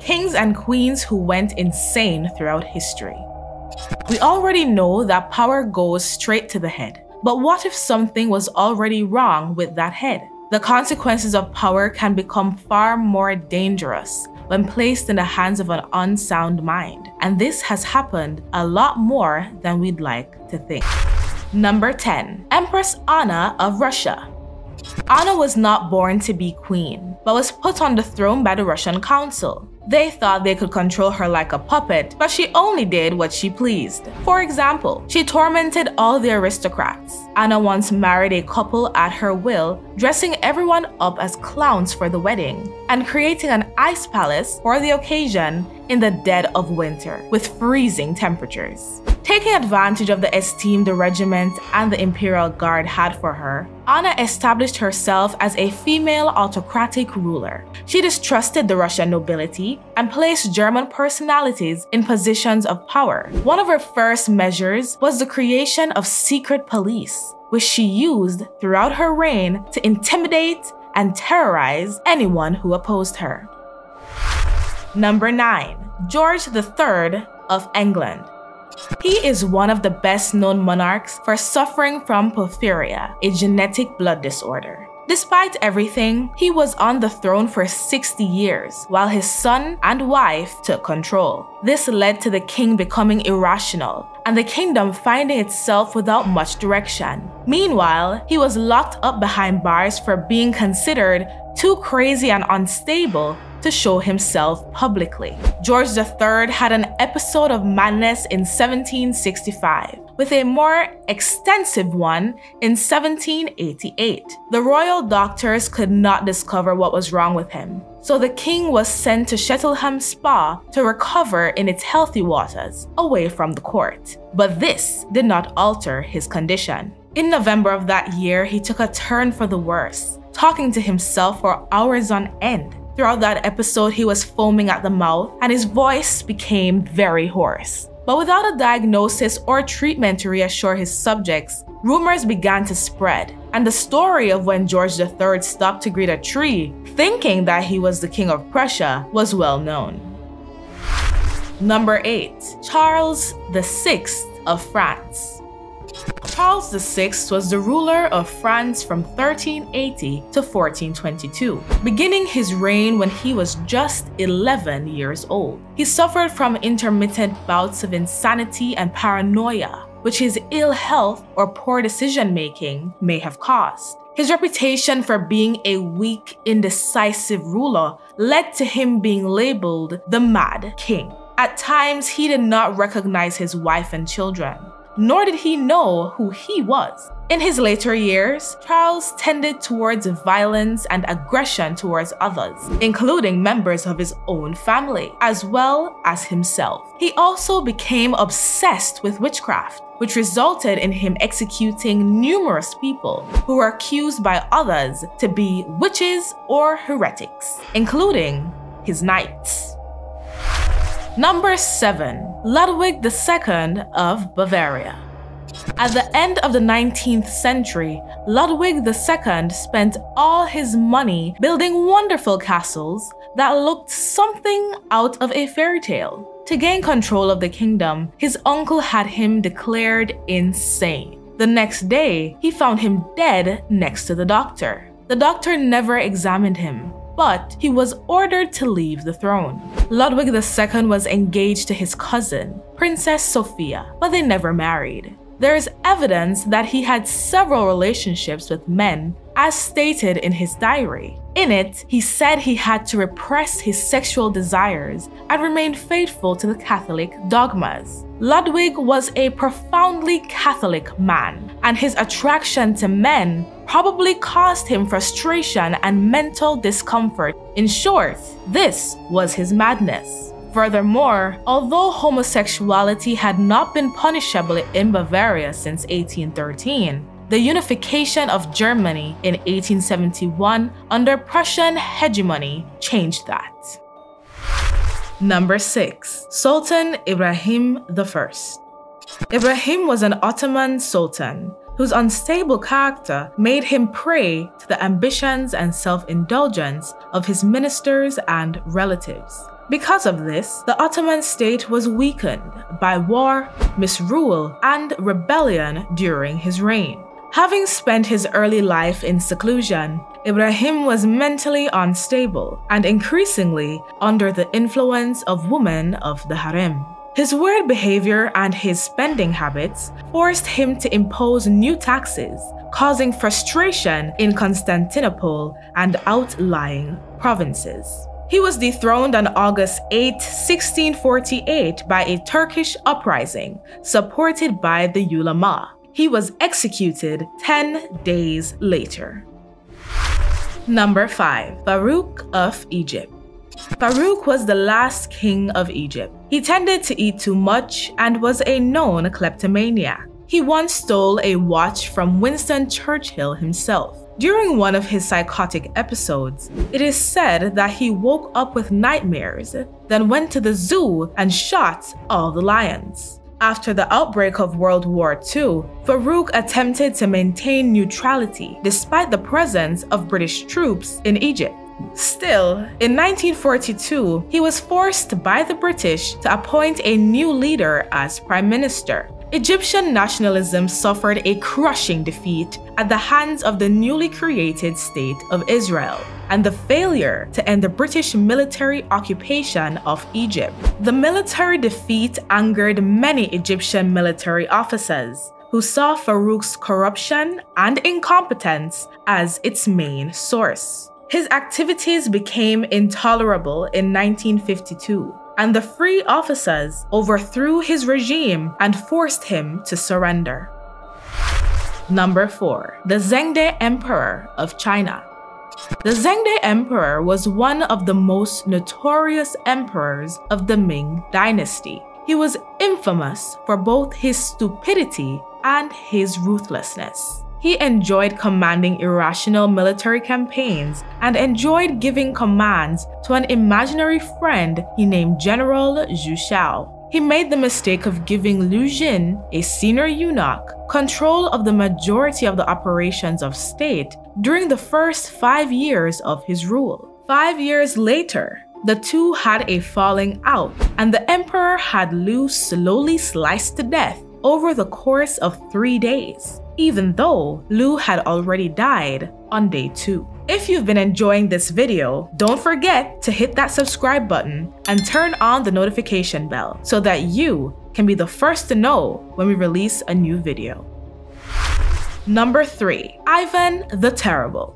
kings and queens who went insane throughout history. We already know that power goes straight to the head, but what if something was already wrong with that head? The consequences of power can become far more dangerous when placed in the hands of an unsound mind, and this has happened a lot more than we'd like to think. Number 10. Empress Anna of Russia. Anna was not born to be queen, but was put on the throne by the Russian council. They thought they could control her like a puppet, but she only did what she pleased. For example, she tormented all the aristocrats. Anna once married a couple at her will, dressing everyone up as clowns for the wedding, and creating an ice palace for the occasion in the dead of winter, with freezing temperatures. Taking advantage of the esteem the regiment and the imperial guard had for her, Anna established herself as a female autocratic ruler. She distrusted the Russian nobility and placed German personalities in positions of power. One of her first measures was the creation of secret police, which she used throughout her reign to intimidate and terrorize anyone who opposed her. Number 9. George III of England. He is one of the best-known monarchs for suffering from porphyria, a genetic blood disorder. Despite everything, he was on the throne for 60 years, while his son and wife took control. This led to the king becoming irrational, and the kingdom finding itself without much direction. Meanwhile, he was locked up behind bars for being considered too crazy and unstable to show himself publicly. George III had an episode of madness in 1765, with a more extensive one in 1788. The royal doctors could not discover what was wrong with him, so the king was sent to Cheltenham Spa to recover in its healthy waters, away from the court. But this did not alter his condition. In November of that year, he took a turn for the worse, talking to himself for hours on end. Throughout that episode, he was foaming at the mouth and his voice became very hoarse. But without a diagnosis or treatment to reassure his subjects, rumors began to spread, and the story of when George III stopped to greet a tree, thinking that he was the King of Prussia, was well known. Number 8. Charles VI of France. Charles VI was the ruler of France from 1380 to 1422, beginning his reign when he was just 11 years old. He suffered from intermittent bouts of insanity and paranoia, which his ill health or poor decision-making may have caused. His reputation for being a weak, indecisive ruler led to him being labeled the Mad King. At times, he did not recognize his wife and children, nor did he know who he was. In his later years, Charles tended towards violence and aggression towards others, including members of his own family, as well as himself. He also became obsessed with witchcraft, which resulted in him executing numerous people who were accused by others to be witches or heretics, including his knights. Number 7. Ludwig II of Bavaria. At the end of the 19th century, Ludwig II spent all his money building wonderful castles that looked something out of a fairy tale. To gain control of the kingdom, his uncle had him declared insane. The next day, he found him dead next to the doctor. The doctor never examined him, but he was ordered to leave the throne. Ludwig II was engaged to his cousin, Princess Sophia, but they never married. There is evidence that he had several relationships with men, as stated in his diary. In it, he said he had to repress his sexual desires and remain faithful to the Catholic dogmas. Ludwig was a profoundly Catholic man, and his attraction to men probably caused him frustration and mental discomfort. In short, this was his madness. Furthermore, although homosexuality had not been punishable in Bavaria since 1813, the unification of Germany in 1871 under Prussian hegemony changed that. Number 6. Sultan Ibrahim I. Ibrahim was an Ottoman sultan whose unstable character made him prey to the ambitions and self-indulgence of his ministers and relatives. Because of this, the Ottoman state was weakened by war, misrule, and rebellion during his reign. Having spent his early life in seclusion, Ibrahim was mentally unstable and increasingly under the influence of women of the harem. His weird behavior and his spending habits forced him to impose new taxes, causing frustration in Constantinople and outlying provinces. He was dethroned on August 8, 1648 by a Turkish uprising supported by the ulama. He was executed 10 days later. Number 5. Farouk of Egypt. Farouk was the last king of Egypt. He tended to eat too much and was a known kleptomaniac. He once stole a watch from Winston Churchill himself. During one of his psychotic episodes, it is said that he woke up with nightmares, then went to the zoo and shot all the lions. After the outbreak of World War II, Farouk attempted to maintain neutrality despite the presence of British troops in Egypt. Still, in 1942, he was forced by the British to appoint a new leader as prime minister. Egyptian nationalism suffered a crushing defeat at the hands of the newly created State of Israel and the failure to end the British military occupation of Egypt. The military defeat angered many Egyptian military officers, who saw Farouk's corruption and incompetence as its main source. His activities became intolerable in 1952. And the free officers overthrew his regime and forced him to surrender. Number 4. The Zhengde Emperor of China. The Zhengde Emperor was one of the most notorious emperors of the Ming Dynasty. He was infamous for both his stupidity and his ruthlessness. He enjoyed commanding irrational military campaigns and enjoyed giving commands to an imaginary friend he named General Zhu Shao. He made the mistake of giving Liu Jin, a senior eunuch, control of the majority of the operations of state during the first 5 years of his rule. 5 years later, the two had a falling out, and the emperor had Liu slowly sliced to death over the course of 3 days, even though Liu had already died on day 2. If you've been enjoying this video, don't forget to hit that subscribe button and turn on the notification bell so that you can be the first to know when we release a new video. Number 3. Ivan the Terrible.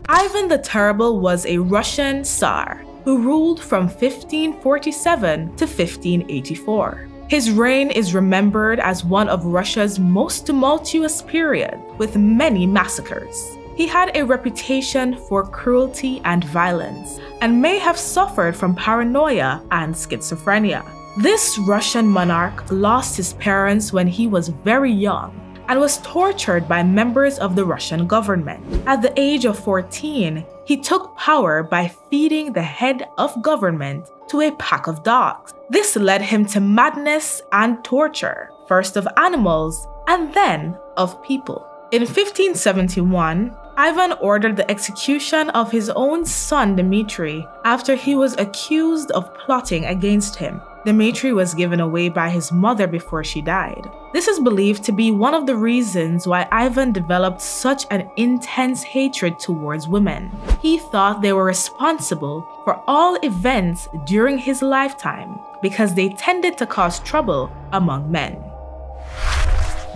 Ivan the Terrible was a Russian Tsar who ruled from 1547 to 1584. His reign is remembered as one of Russia's most tumultuous period, with many massacres. He had a reputation for cruelty and violence, and may have suffered from paranoia and schizophrenia. This Russian monarch lost his parents when he was very young and was tortured by members of the Russian government. At the age of 14, he took power by feeding the head of government to a pack of dogs. This led him to madness and torture, first of animals and then of people. In 1571, Ivan ordered the execution of his own son Dmitry after he was accused of plotting against him. Dmitry was given away by his mother before she died. This is believed to be one of the reasons why Ivan developed such an intense hatred towards women. He thought they were responsible for all events during his lifetime because they tended to cause trouble among men.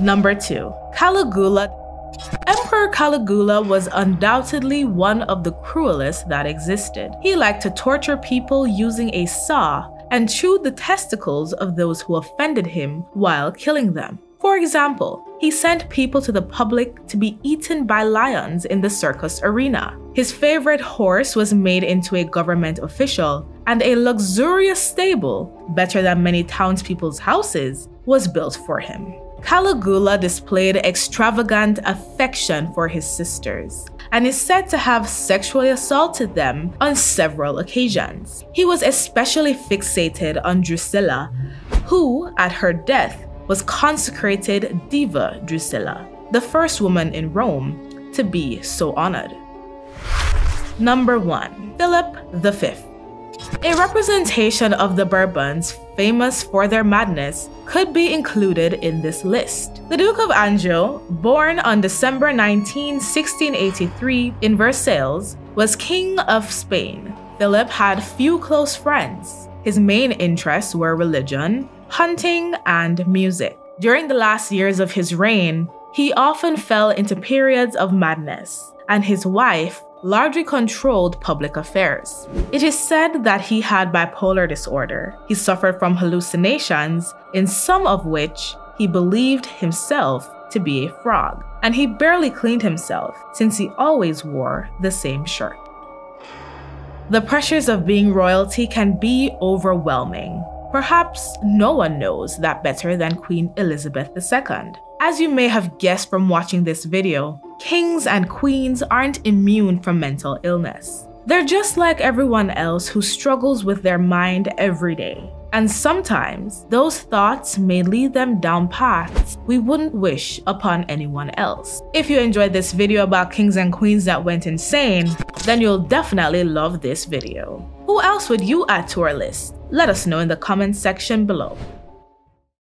Number 2. Caligula. Emperor Caligula was undoubtedly one of the cruelest that existed. He liked to torture people using a saw and chewed the testicles of those who offended him while killing them. For example, he sent people to the public to be eaten by lions in the circus arena. His favorite horse was made into a government official, and a luxurious stable, better than many townspeople's houses, was built for him. Caligula displayed extravagant affection for his sisters and is said to have sexually assaulted them on several occasions. He was especially fixated on Drusilla, who, at her death, was consecrated Diva Drusilla, the first woman in Rome to be so honored. Number 1. Philip V. A representation of the Bourbons, famous for their madness, could be included in this list. The Duke of Anjou, born on December 19, 1683 in Versailles, was King of Spain. Philip had few close friends. His main interests were religion, hunting, and music. During the last years of his reign, he often fell into periods of madness, and his wife largely controlled public affairs. It is said that he had bipolar disorder. He suffered from hallucinations, in some of which he believed himself to be a frog, and he barely cleaned himself since he always wore the same shirt. The pressures of being royalty can be overwhelming. Perhaps no one knows that better than Queen Elizabeth II. As you may have guessed from watching this video, kings and queens aren't immune from mental illness. They're just like everyone else who struggles with their mind every day. And sometimes, those thoughts may lead them down paths we wouldn't wish upon anyone else. If you enjoyed this video about kings and queens that went insane, then you'll definitely love this video. Who else would you add to our list? Let us know in the comments section below.